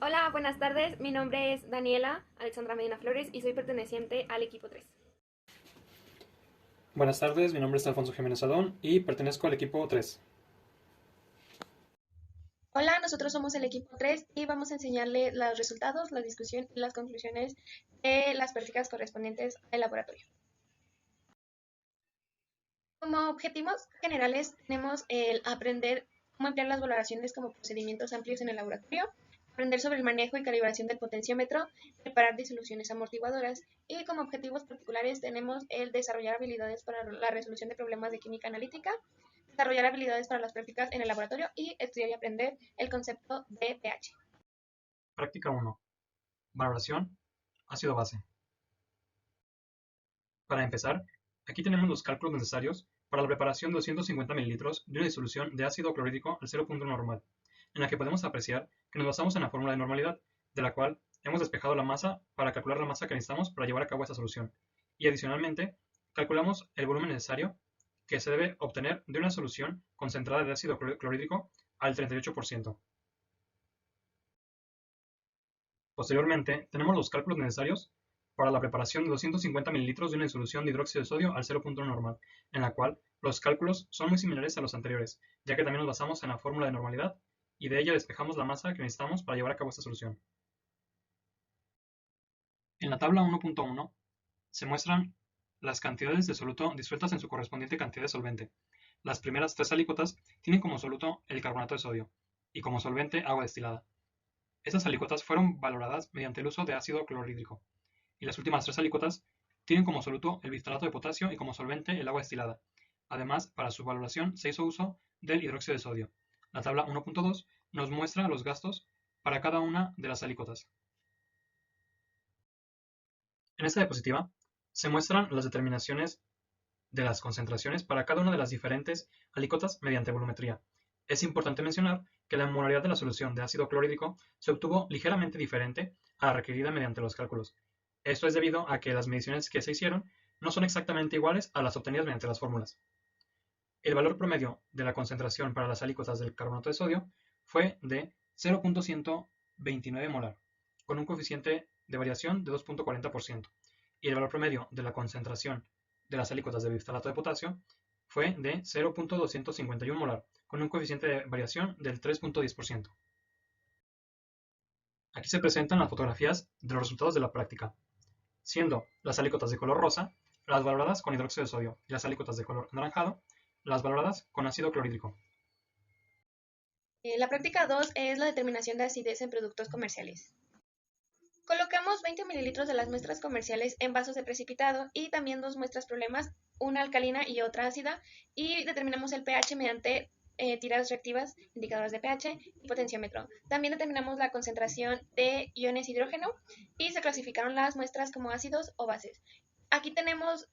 Hola, buenas tardes. Mi nombre es Daniela Alexandra Medina Flores y soy perteneciente al equipo 3. Buenas tardes, mi nombre es Alfonso Jiménez Salón y pertenezco al equipo 3. Hola, nosotros somos el equipo 3 y vamos a enseñarle los resultados, la discusión y las conclusiones de las prácticas correspondientes al laboratorio. Como objetivos generales tenemos el aprender cómo emplear las valoraciones como procedimientos amplios en el laboratorio, aprender sobre el manejo y calibración del potenciómetro, preparar disoluciones amortiguadoras y como objetivos particulares tenemos el desarrollar habilidades para la resolución de problemas de química analítica, desarrollar habilidades para las prácticas en el laboratorio y estudiar y aprender el concepto de pH. Práctica 1. Valoración, ácido base. Para empezar, aquí tenemos los cálculos necesarios para la preparación de 250 ml de una disolución de ácido clorhídrico al 0,1 normal, en la que podemos apreciar que nos basamos en la fórmula de normalidad, de la cual hemos despejado la masa para calcular la masa que necesitamos para llevar a cabo esta solución, y adicionalmente calculamos el volumen necesario que se debe obtener de una solución concentrada de ácido clorhídrico al 38%. Posteriormente, tenemos los cálculos necesarios para la preparación de 250 ml de una disolución de hidróxido de sodio al 0,1 normal, en la cual los cálculos son muy similares a los anteriores, ya que también nos basamos en la fórmula de normalidad y de ella despejamos la masa que necesitamos para llevar a cabo esta solución. En la tabla 1.1 se muestran las cantidades de soluto disueltas en su correspondiente cantidad de solvente. Las primeras tres alícuotas tienen como soluto el carbonato de sodio y como solvente agua destilada. Estas alícuotas fueron valoradas mediante el uso de ácido clorhídrico, y las últimas tres alícuotas tienen como soluto el biftalato de potasio y como solvente el agua destilada. Además, para su valoración se hizo uso del hidróxido de sodio. La tabla 1.2 nos muestra los gastos para cada una de las alícuotas. En esta diapositiva se muestran las determinaciones de las concentraciones para cada una de las diferentes alícuotas mediante volumetría. Es importante mencionar que la molaridad de la solución de ácido clorhídrico se obtuvo ligeramente diferente a la requerida mediante los cálculos. Esto es debido a que las mediciones que se hicieron no son exactamente iguales a las obtenidas mediante las fórmulas. El valor promedio de la concentración para las alícuotas del carbonato de sodio fue de 0.129 molar, con un coeficiente de variación de 2.40%, y el valor promedio de la concentración de las alícuotas de biftalato de potasio fue de 0.251 molar, con un coeficiente de variación del 3.10%. Aquí se presentan las fotografías de los resultados de la práctica, siendo las alícuotas de color rosa las valoradas con hidróxido de sodio y las alícuotas de color anaranjado las valoradas con ácido clorhídrico. La práctica 2 es la determinación de acidez en productos comerciales. Colocamos 20 mililitros de las muestras comerciales en vasos de precipitado y también dos muestras problemas, una alcalina y otra ácida, y determinamos el pH mediante tiradas reactivas, indicadoras de pH y potenciómetro. También determinamos la concentración de iones hidrógeno y se clasificaron las muestras como ácidos o bases. Aquí tenemos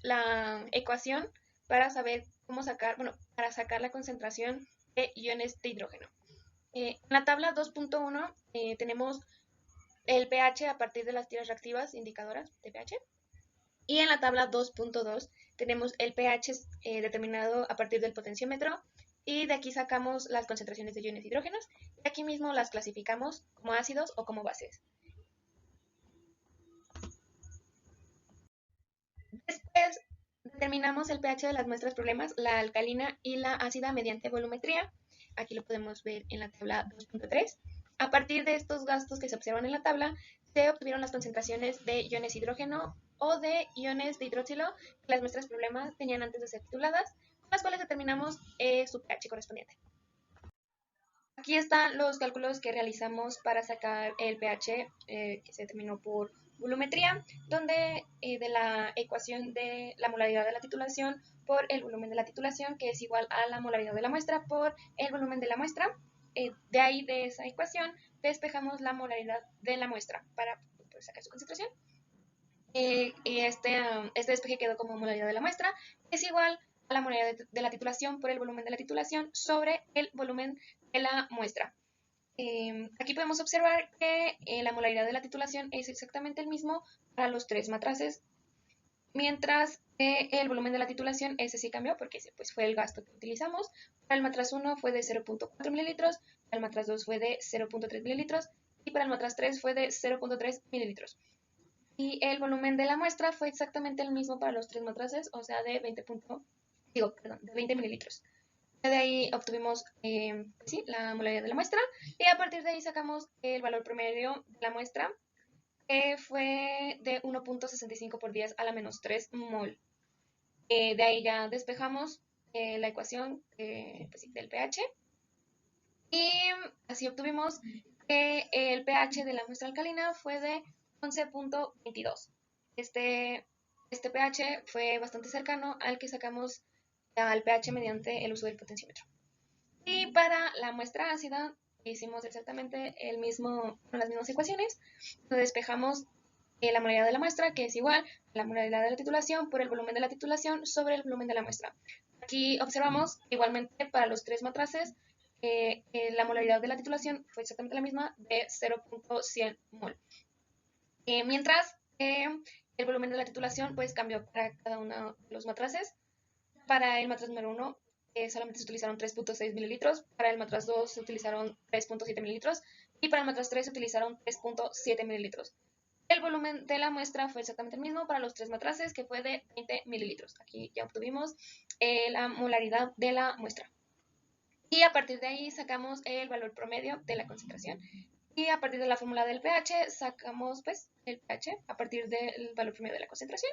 la ecuación para saber cómo sacar, para sacar la concentración de iones de hidrógeno. En la tabla 2.1 tenemos el pH a partir de las tiras reactivas indicadoras de pH. Y en la tabla 2.2 tenemos el pH determinado a partir del potenciómetro y de aquí sacamos las concentraciones de iones hidrógenos y aquí mismo las clasificamos como ácidos o como bases. Después determinamos el pH de las muestras problemas, la alcalina y la ácida mediante volumetría. Aquí lo podemos ver en la tabla 2.3. A partir de estos gastos que se observan en la tabla, se obtuvieron las concentraciones de iones hidrógeno o de iones de hidroxilo que las muestras problemas tenían antes de ser tituladas, con las cuales determinamos su pH correspondiente. Aquí están los cálculos que realizamos para sacar el pH que se determinó por volumetría, donde de la ecuación de la molaridad de la titulación por el volumen de la titulación, que es igual a la molaridad de la muestra por el volumen de la muestra, de ahí de esa ecuación despejamos la molaridad de la muestra para poder sacar su concentración. Este despeje quedó como molaridad de la muestra, es igual a la molaridad de la titulación por el volumen de la titulación sobre el volumen de la muestra. Aquí podemos observar que la molaridad de la titulación es exactamente el mismo para los tres matraces, mientras que el volumen de la titulación, ese sí cambió porque ese pues, fue el gasto que utilizamos. Para el matraz 1 fue de 0.4 mililitros, para el matraz 2 fue de 0.3 mililitros y para el matraz 3 fue de 0.3 mililitros. Y el volumen de la muestra fue exactamente el mismo para los tres matraces, o sea, de 20 mililitros. De ahí obtuvimos sí, la molaridad de la muestra y a partir de ahí sacamos el valor promedio de la muestra, que fue de 1.65 por 10 a la menos 3 mol. De ahí ya despejamos la ecuación pues sí, del pH y así obtuvimos que el pH de la muestra alcalina fue de 11.22. Este pH fue bastante cercano al que sacamos al pH mediante el uso del potenciómetro. Y para la muestra ácida hicimos exactamente las mismas ecuaciones. Despejamos la molaridad de la muestra, que es igual a la molaridad de la titulación por el volumen de la titulación sobre el volumen de la muestra. Aquí observamos igualmente para los tres matraces la molaridad de la titulación fue exactamente la misma de 0.100 mol. Mientras el volumen de la titulación pues cambió para cada uno de los matraces. Para el matraz número 1 solamente se utilizaron 3.6 mililitros, para el matraz 2 se utilizaron 3.7 mililitros y para el matraz 3 se utilizaron 3.7 mililitros. El volumen de la muestra fue exactamente el mismo para los tres matraces, que fue de 20 mililitros. Aquí ya obtuvimos la molaridad de la muestra. Y a partir de ahí sacamos el valor promedio de la concentración. Y a partir de la fórmula del pH sacamos pues el pH a partir del valor promedio de la concentración.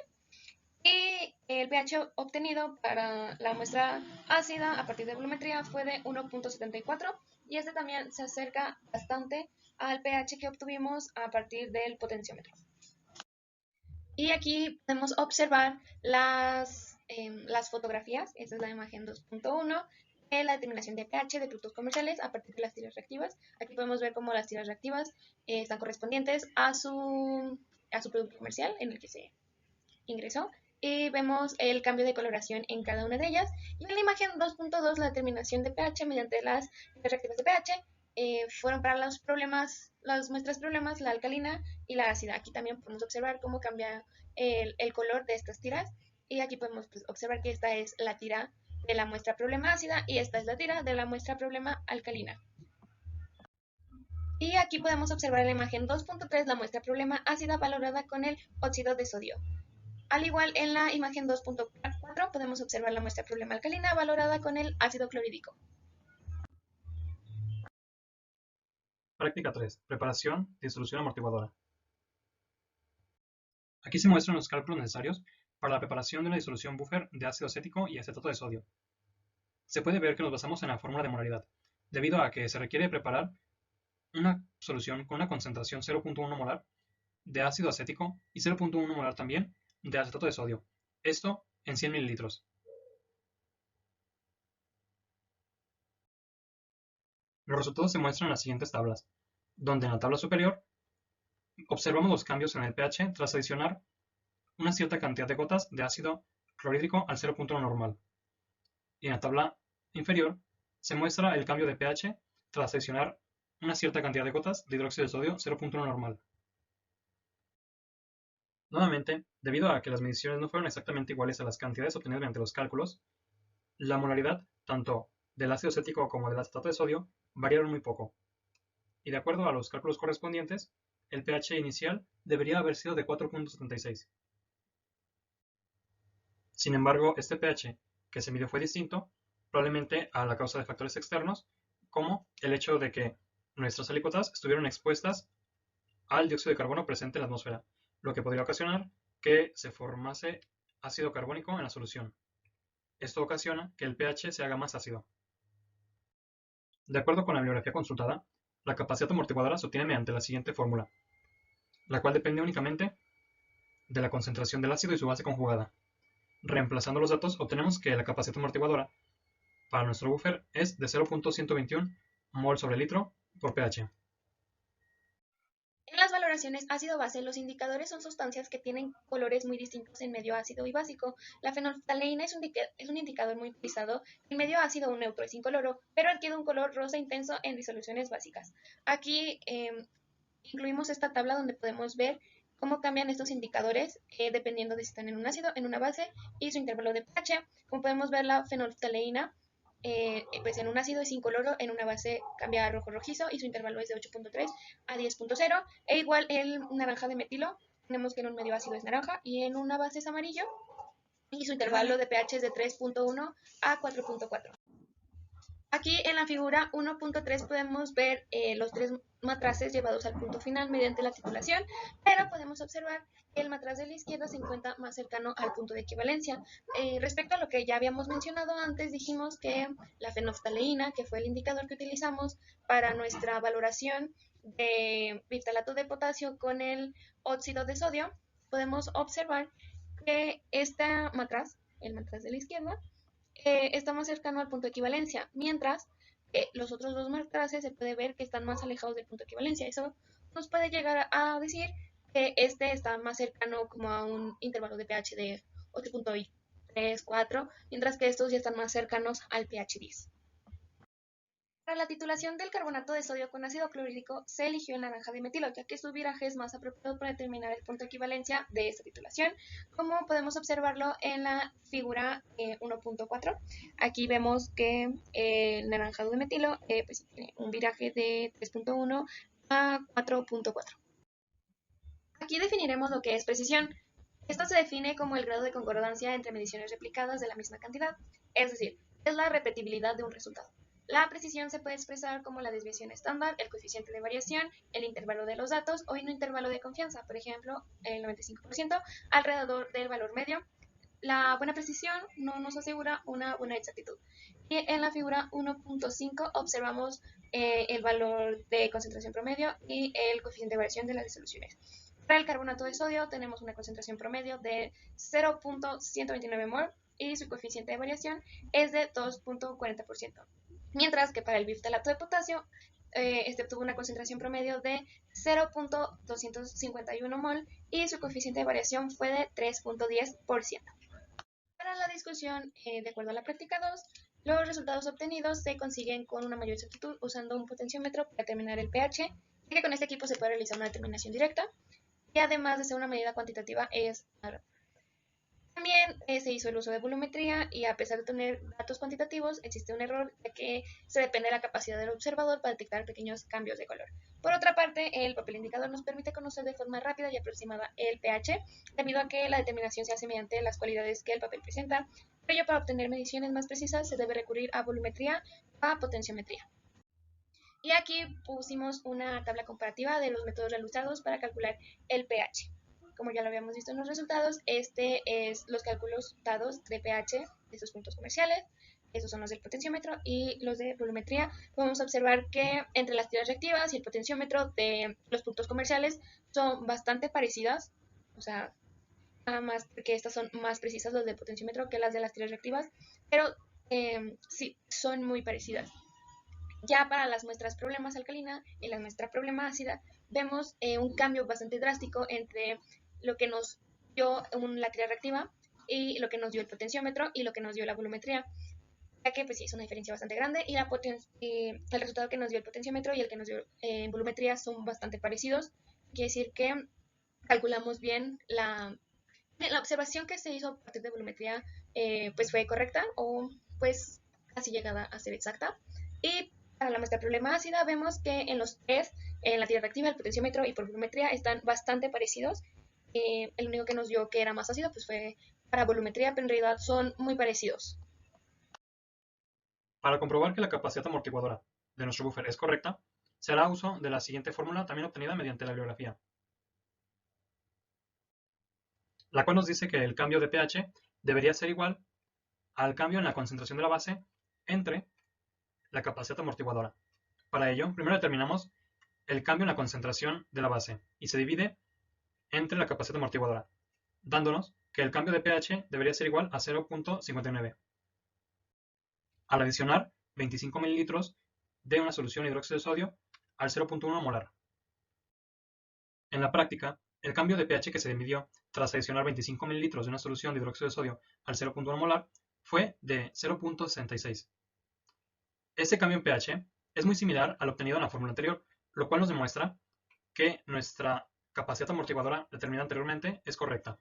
Y el pH obtenido para la muestra ácida a partir de volumetría fue de 1.74 y este también se acerca bastante al pH que obtuvimos a partir del potenciómetro. Y aquí podemos observar las fotografías. Esta es la imagen 2.1 de la determinación de pH de productos comerciales a partir de las tiras reactivas. Aquí podemos ver cómo las tiras reactivas están correspondientes a su producto comercial en el que se ingresó. Y vemos el cambio de coloración en cada una de ellas. Y en la imagen 2.2 la determinación de pH mediante las tiras reactivas de pH fueron para las muestras problemas, la alcalina y la ácida. Aquí también podemos observar cómo cambia el color de estas tiras. Y aquí podemos observar que esta es la tira de la muestra problema ácida y esta es la tira de la muestra problema alcalina. Y aquí podemos observar en la imagen 2.3 la muestra problema ácida valorada con el óxido de sodio. Al igual, en la imagen 2.4 podemos observar la muestra problema alcalina valorada con el ácido clorhídrico. Práctica 3. Preparación de disolución amortiguadora. Aquí se muestran los cálculos necesarios para la preparación de una disolución buffer de ácido acético y acetato de sodio. Se puede ver que nos basamos en la fórmula de molaridad, debido a que se requiere preparar una solución con una concentración 0.1 molar de ácido acético y 0.1 molar también de acetato de sodio, esto en 100 mililitros. Los resultados se muestran en las siguientes tablas, donde en la tabla superior observamos los cambios en el pH tras adicionar una cierta cantidad de gotas de ácido clorhídrico al 0.1 normal. Y en la tabla inferior se muestra el cambio de pH tras adicionar una cierta cantidad de gotas de hidróxido de sodio 0.1 normal. Nuevamente, debido a que las mediciones no fueron exactamente iguales a las cantidades obtenidas mediante los cálculos, la molaridad tanto del ácido acético como del acetato de sodio variaron muy poco. Y de acuerdo a los cálculos correspondientes, el pH inicial debería haber sido de 4.76. Sin embargo, este pH que se midió fue distinto, probablemente a la causa de factores externos, como el hecho de que nuestras alícuotas estuvieron expuestas al dióxido de carbono presente en la atmósfera, lo que podría ocasionar que se formase ácido carbónico en la solución. Esto ocasiona que el pH se haga más ácido. De acuerdo con la bibliografía consultada, la capacidad amortiguadora se obtiene mediante la siguiente fórmula, la cual depende únicamente de la concentración del ácido y su base conjugada. Reemplazando los datos, obtenemos que la capacidad amortiguadora para nuestro buffer es de 0.121 mol sobre litro por pH. En las valoraciones ácido-base, los indicadores son sustancias que tienen colores muy distintos en medio ácido y básico. La fenolftaleína es un indicador muy utilizado en medio ácido o neutro, es incoloro, pero adquiere un color rosa intenso en disoluciones básicas. Aquí incluimos esta tabla donde podemos ver cómo cambian estos indicadores dependiendo de si están en un ácido, en una base y su intervalo de pH. Como podemos ver, la fenolftaleína pues en un ácido es incoloro, en una base cambia a rojo rojizo y su intervalo es de 8.3 a 10.0. E igual el naranja de metilo, tenemos que en un medio ácido es naranja y en una base es amarillo y su intervalo de pH es de 3.1 a 4.4. Aquí en la figura 1.3 podemos ver los tres matraces llevados al punto final mediante la titulación, pero podemos observar que el matraz de la izquierda se encuentra más cercano al punto de equivalencia. Respecto a lo que ya habíamos mencionado antes, dijimos que la fenolftaleína, que fue el indicador que utilizamos para nuestra valoración de biftalato de potasio con el óxido de sodio, podemos observar que esta matraz, el matraz de la izquierda, está más cercano al punto de equivalencia, mientras que los otros dos matraces se puede ver que están más alejados del punto de equivalencia. Eso nos puede llegar a decir que este está más cercano como a un intervalo de pH de 8.3, 4, mientras que estos ya están más cercanos al pH 10. Para la titulación del carbonato de sodio con ácido clorhídrico se eligió el naranja de metilo, ya que su viraje es más apropiado para determinar el punto de equivalencia de esta titulación, como podemos observarlo en la figura 1.4. Aquí vemos que el naranjado de metilo pues tiene un viraje de 3.1 a 4.4. Aquí definiremos lo que es precisión. Esto se define como el grado de concordancia entre mediciones replicadas de la misma cantidad, es decir, es la repetibilidad de un resultado. La precisión se puede expresar como la desviación estándar, el coeficiente de variación, el intervalo de los datos o un intervalo de confianza, por ejemplo, el 95%, alrededor del valor medio. La buena precisión no nos asegura una buena exactitud. Y en la figura 1.5 observamos el valor de concentración promedio y el coeficiente de variación de las disoluciones. Para el carbonato de sodio tenemos una concentración promedio de 0.129 mol y su coeficiente de variación es de 2.40%. Mientras que para el biftalato de potasio, este obtuvo una concentración promedio de 0.251 mol y su coeficiente de variación fue de 3.10%. Para la discusión, de acuerdo a la práctica 2, los resultados obtenidos se consiguen con una mayor exactitud usando un potenciómetro para determinar el pH, ya que con este equipo se puede realizar una determinación directa y además de ser una medida cuantitativa es también se hizo el uso de volumetría y a pesar de tener datos cuantitativos existe un error ya que se depende de la capacidad del observador para detectar pequeños cambios de color. Por otra parte, el papel indicador nos permite conocer de forma rápida y aproximada el pH debido a que la determinación se hace mediante las cualidades que el papel presenta. Por ello, para obtener mediciones más precisas se debe recurrir a volumetría o a potenciometría. Y aquí pusimos una tabla comparativa de los métodos realizados para calcular el pH. Como ya lo habíamos visto en los resultados, este es los cálculos dados de pH de estos puntos comerciales. Estos son los del potenciómetro y los de volumetría. Podemos observar que entre las tiras reactivas y el potenciómetro de los puntos comerciales son bastante parecidas. O sea, nada más porque estas son más precisas los del potenciómetro que las de las tiras reactivas. Pero sí, son muy parecidas. Ya para las muestras problemas alcalina y la muestra problema ácida, vemos un cambio bastante drástico entre lo que nos dio la tira reactiva y lo que nos dio el potenciómetro y lo que nos dio la volumetría, ya que pues sí es una diferencia bastante grande y el resultado que nos dio el potenciómetro y el que nos dio volumetría son bastante parecidos. Quiere decir que calculamos bien la observación que se hizo a partir de volumetría pues fue correcta o pues casi llegada a ser exacta. Y para la muestra problema ácida vemos que en los tres, en la tira reactiva, el potenciómetro y por volumetría están bastante parecidos. El único que nos dio que era más ácido pues fue para volumetría, pero en realidad son muy parecidos. Para comprobar que la capacidad amortiguadora de nuestro buffer es correcta, se hará uso de la siguiente fórmula también obtenida mediante la bibliografía, la cual nos dice que el cambio de pH debería ser igual al cambio en la concentración de la base entre la capacidad amortiguadora. Para ello, primero determinamos el cambio en la concentración de la base y se divide entre la capacidad amortiguadora, dándonos que el cambio de pH debería ser igual a 0.59. Al adicionar 25 ml de una solución de hidróxido de sodio al 0.1 molar. En la práctica, el cambio de pH que se midió tras adicionar 25 ml de una solución de hidróxido de sodio al 0.1 molar fue de 0.66. Este cambio en pH es muy similar al obtenido en la fórmula anterior, lo cual nos demuestra que nuestra capacidad amortiguadora determinada anteriormente es correcta.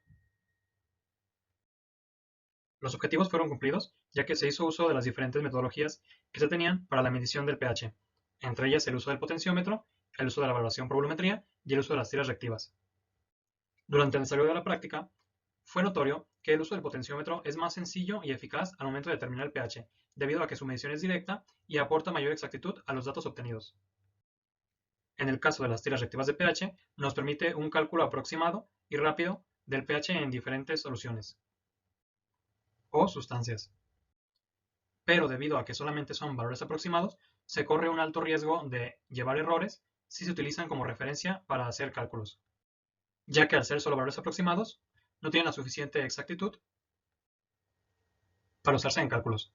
Los objetivos fueron cumplidos, ya que se hizo uso de las diferentes metodologías que se tenían para la medición del pH, entre ellas el uso del potenciómetro, el uso de la evaluación por volumetría y el uso de las tiras reactivas. Durante el desarrollo de la práctica, fue notorio que el uso del potenciómetro es más sencillo y eficaz al momento de determinar el pH, debido a que su medición es directa y aporta mayor exactitud a los datos obtenidos. En el caso de las tiras reactivas de pH, nos permite un cálculo aproximado y rápido del pH en diferentes soluciones o sustancias. Pero debido a que solamente son valores aproximados, se corre un alto riesgo de llevar errores si se utilizan como referencia para hacer cálculos, ya que al ser solo valores aproximados, no tienen la suficiente exactitud para usarse en cálculos.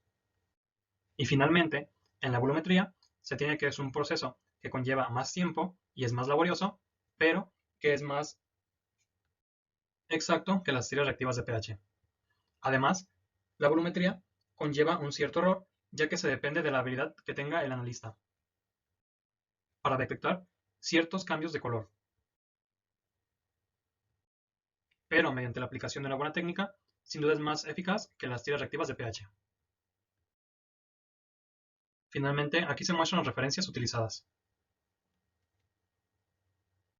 Y finalmente, en la volumetría, se tiene que es un proceso que conlleva más tiempo y es más laborioso, pero que es más exacto que las tiras reactivas de pH. Además, la volumetría conlleva un cierto error, ya que se depende de la habilidad que tenga el analista para detectar ciertos cambios de color. Pero mediante la aplicación de una buena técnica, sin duda es más eficaz que las tiras reactivas de pH. Finalmente, aquí se muestran las referencias utilizadas.